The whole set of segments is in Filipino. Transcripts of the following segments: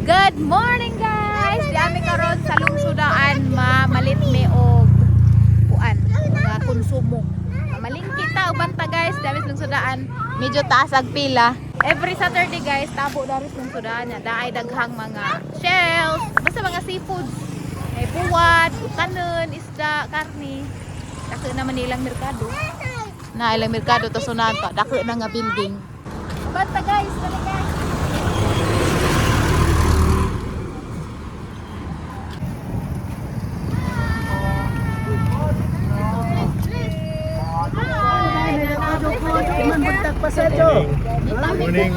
Good morning guys! Dami karon sa lungsodaan malit me og kuan nga konsumo. Malingki ta ubanta guys, dami sa lungsodaan. Medyo taas ag pila. Every Saturday guys, tabo dari sa lungsodaan nya. Daay daghang mga shells, basta mga seafoods. May buwad, kanon, isda, karni. Dako naman nilang merkado. Na ilang merkado to sunod pa. Dako na nga building. Banta guys, dali guys.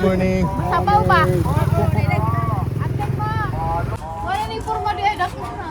Morning. Sabaw ba? Antek mo. Wala ni forma di ay dako na.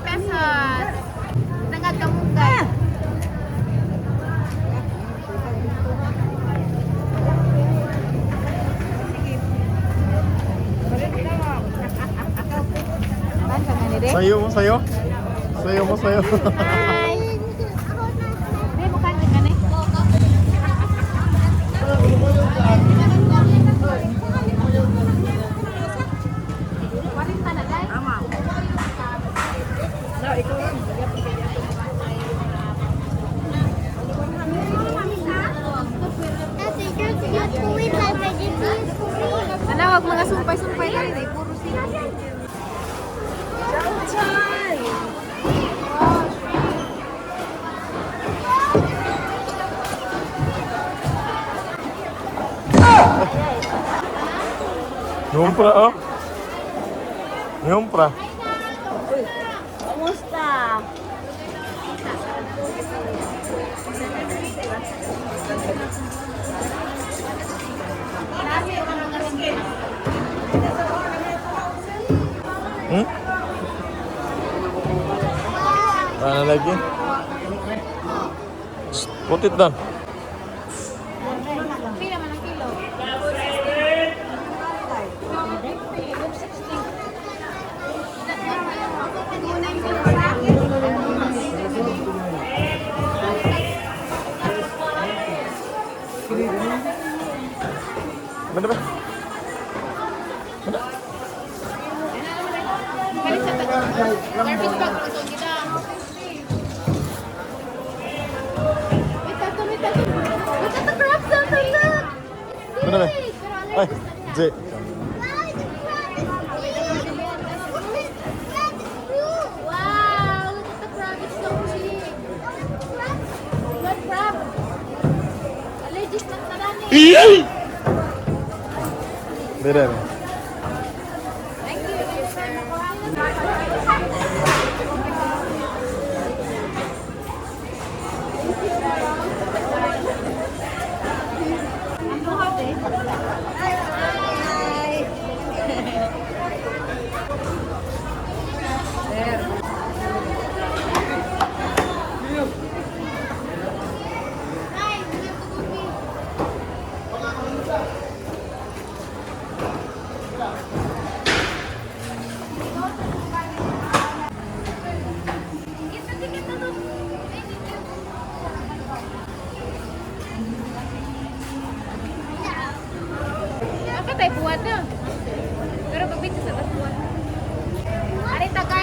Pesos. Tengah kamungkay. Sayo. Hai. Ini bukan ikan nih. Warin sana guys. Wag mga sumpay-sumpay na rin, puro sila. Yumpra, oh. Yumpra. Kumusta? Mana lagi? Put it down. Pila man ang kilo? Mana ba? Garbage bag ito kita. Wait, look at the crabs out there, look. Mana ba? Ay, J. Wow, look at the crab, it's so cheap. What crab? Allergic na tanan eh. Beda. Thank you.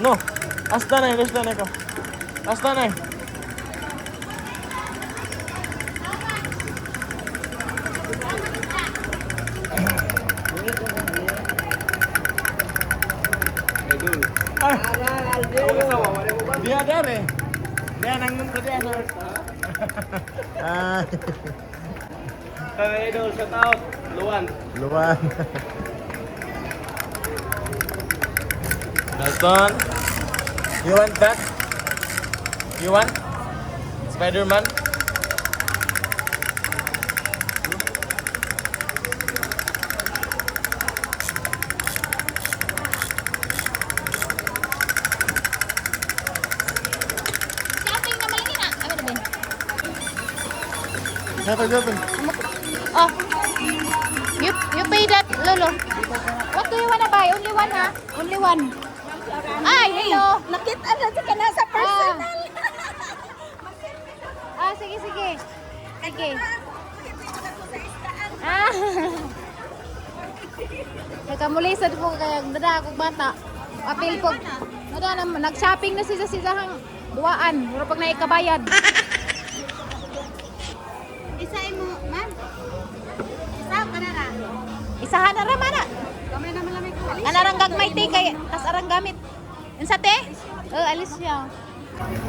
No. Hasta na ko. Hasta na. Dia ada deh. Dia nanggung tadi ada. Ah. Idol, shout out. Luan. Luan. Dalton. You want that? You want? Spider-Man? Shopping na malaki na. Ano ba? Jatuh. Oh. You pay that, Lolo. What do you wanna buy? Only one, ha? Only one. Ay, hello. Nakita na sa kana sa personal. Sige. Sige. Ah. Nagkamulisan po kaya dada akong bata. Apil po. Nag-shopping na siya hang duaan. Pero pag naikabayad. Isa mo, ma'am. Isa ka na ra. Isahan na raman na. Kamay naman lamay ko. Anarang gagmay te kay tas arang gamit. Unsa te? Alis siya.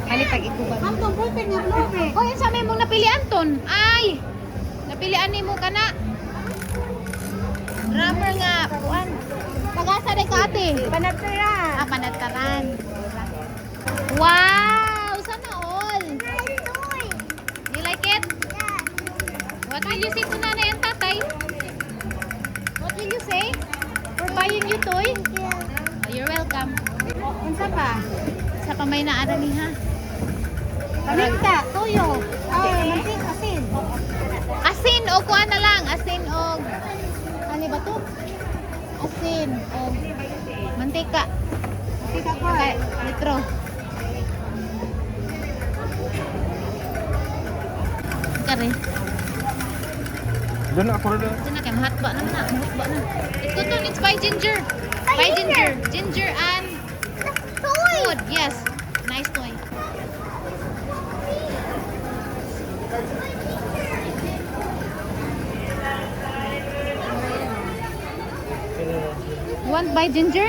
Halitag iguban. Ma'am, tong ballpen nga blue eh. Oh, yun sa may mong napilian ton. Ay! Napilian ni mo kana. Rubber nga. Kuan. Tagasa de ka ate. Panataran. Panataran. Wow! Sana all. You like it? What will you say to nanay and tatay? What will you say? For buying you toy? Oh, you're welcome. Unsa pa? Sa pamay na ara ni ha. Paminta, tuyo. Mantik, asin. Asin o kuan na lang, asin o ano ba to? Asin o mantika. Tika ko. Okay, litro. Kare. Doon ako rin. Diyan na kay mahatba na na, mahatba na. Ito to, it's by ginger. By ginger. Ginger and food. Yes. Nice toy. You want by ginger?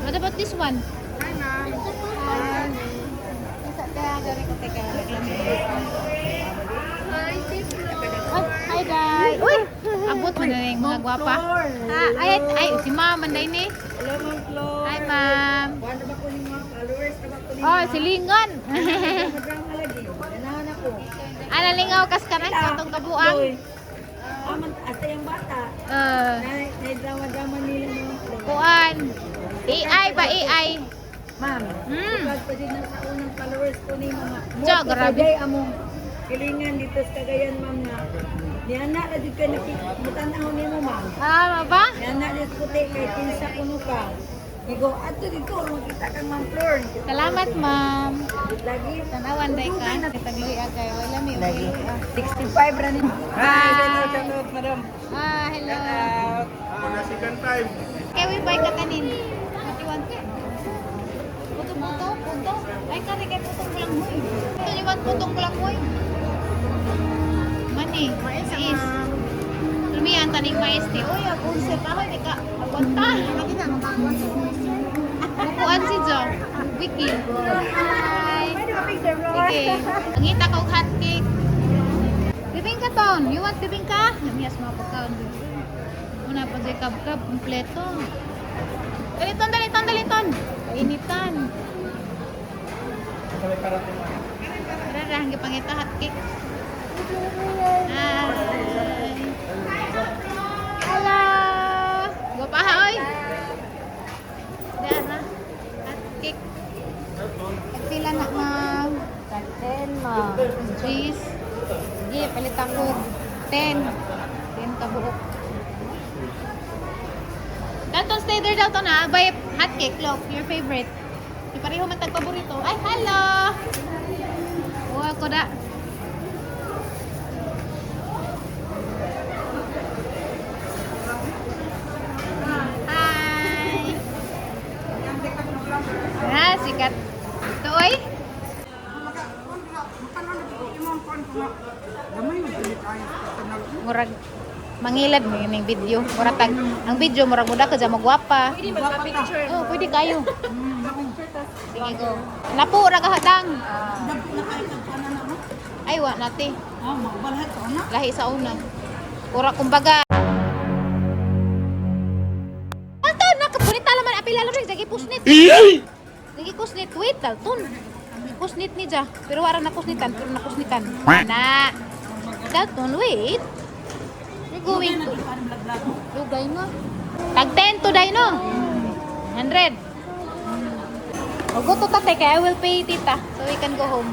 What about this one? Hi, ma'am. Isa kaya gari ko teka. Oh, hi guys. Uy, abot mo na yung mga gwapa. Ay, si ma'am, manday ni. Hello, ma'am Flo. Hi, ma'am. Wala ba ko ni mga followers? Ba ko ni Oh, silingon. drama lagi. Ganahan ako. Analingaw kas ka na katong kabuang. Aman, ate yung bata. Drama nila mga Flo. Kuan. AI ba AI? Ma'am, Hmm. pa din ang unang followers ko ni mga. Ja, grabe. Kagay among kilingan dito sa Cagayan, ma'am nga. Niana na dito ka nakikitanaw ni mo, ma'am. Ba? Niana dito ko kay pinsa kuno ka. Igo, ato dito, makita kang ma'am Flor. Salamat, ma'am. Lagi. Tanawan day ka. Kitagluy agay. Wala mi. Lagi. 65 ranin. Hi. madam. Hello. Second time. Kaya we buy ka kanin. What you want? Puto. Ay, kari kay putong kulanghoy. Ito you want putong kulanghoy? Mani. Mais. Lumiyan taning mais ti. Uy, akong sir ahoy di ka. Agwanta. Makuan si Jo. Vicky. Hi. Sige. Pangita ka og hot cake. Bibingka ton. You want bibingka? Namiyas mga pagkaon. Una pa dyan kab-kab. Kompleto. Daliton. Kainitan. Tara, hanggang pangita hot cake. Hi. Hello. Gwapa ha, oy. Diyan na. Hot cake. Sila na, ma'am. 10, ma'am. Cheese. Sige, palit ako. 10. 10 kabuok. Dalton, stay there, Dalton, ha? Buy hot cake, look. Your favorite. Di pareho man tag-paborito. Ay, hello! Oh, ako da. Hi! Mangilad mo yung video. Mura tag, ang video, mura muda ka dyan magwapa. Oh, pwede kayo. Sige, go. Napo, ragahadang. Ay, wa nati. Lahi sa una. Ura, kumbaga. Ito, nakapunit naman. Apila lang rin, jagi pusnit. Jagi pusnit. Wait, dalton. Pusnit ni ja. Pero wala napusnitan. Pero napusnitan. Na. Dalton, wait. We're going to. Lugay mo. Tag 10 to day, no? 100. O, go to tate, kaya I will pay tita. So we can go home.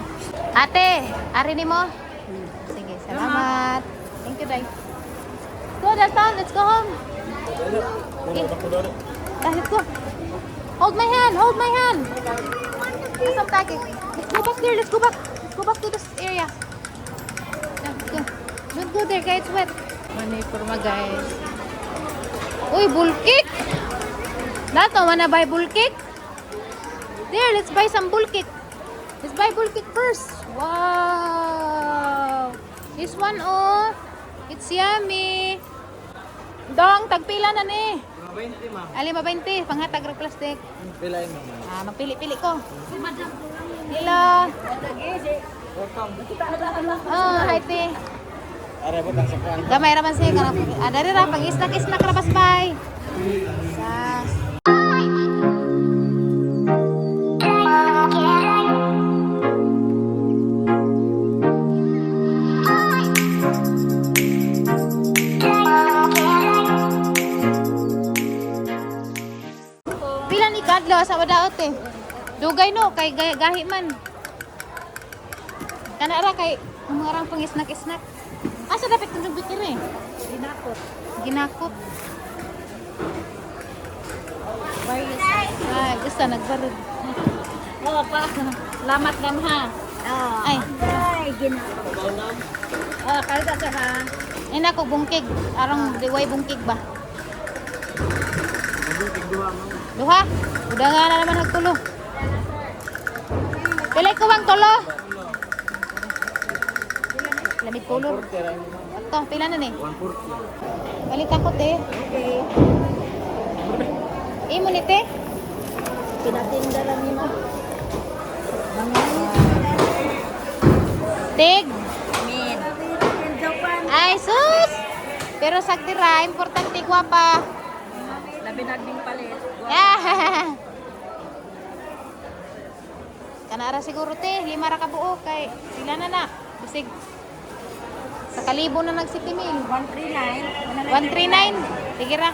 Ate, ari ni mo? Sige, salamat. Thank you, day. Go, Dalton. Let's go home. Okay. Let's go. Hold my hand. Hold my hand. Some tagging. Let's go back there. Let's go back. Let's go back to this area. Let's go. Don't go there, guys. It's wet. Money for my guys. Uy, bull cake. Dato, wanna buy bull cake? There, let's buy some bull cake. Let's buy bull cake first. Wow. This one, oh. It's yummy. Dong, tagpila na ni. 20 ma'am. Ali, 20. Panghatag ng plastic. Pilay mo ma'am. Ah, magpili-pili ko. Hello. Welcome. Oh, hi, te. Are po sa kuan. Gamay raman siya. Dari ra, pag-isnak-isnak ra basbay. Sas. Pila ni kadlaw sa wadaot eh. Dugay no kay gahi man. Kana ra kay umarang pang-isnak-isnak. Asa dapat kung bikir eh? Ginakot. Ginakot. Bayos. Ay, gusto nagbarod. Oo pa. Lamat nam ha. Ay. Ay, ginakot. Oh, kalda sa ha. Ay nako bungkig. Arang diway bungkig ba? Duha. Udah nga na naman nagtulo. Pilay ko bang tulo? Lamig color. Ito, pila na ni? 140. Palit ako, te. Okay. Imo ni, te? Pinatinda lang nila. Tig. Min. Japan. Ay, sus! Pero sagdira, importante gwapa. Labi na ding palit. Kanara siguro, te. 5 ra ka buo. Kay, sila na. Bisig. Sa kalibo na nagsitimil. 139. 139. Sige ra.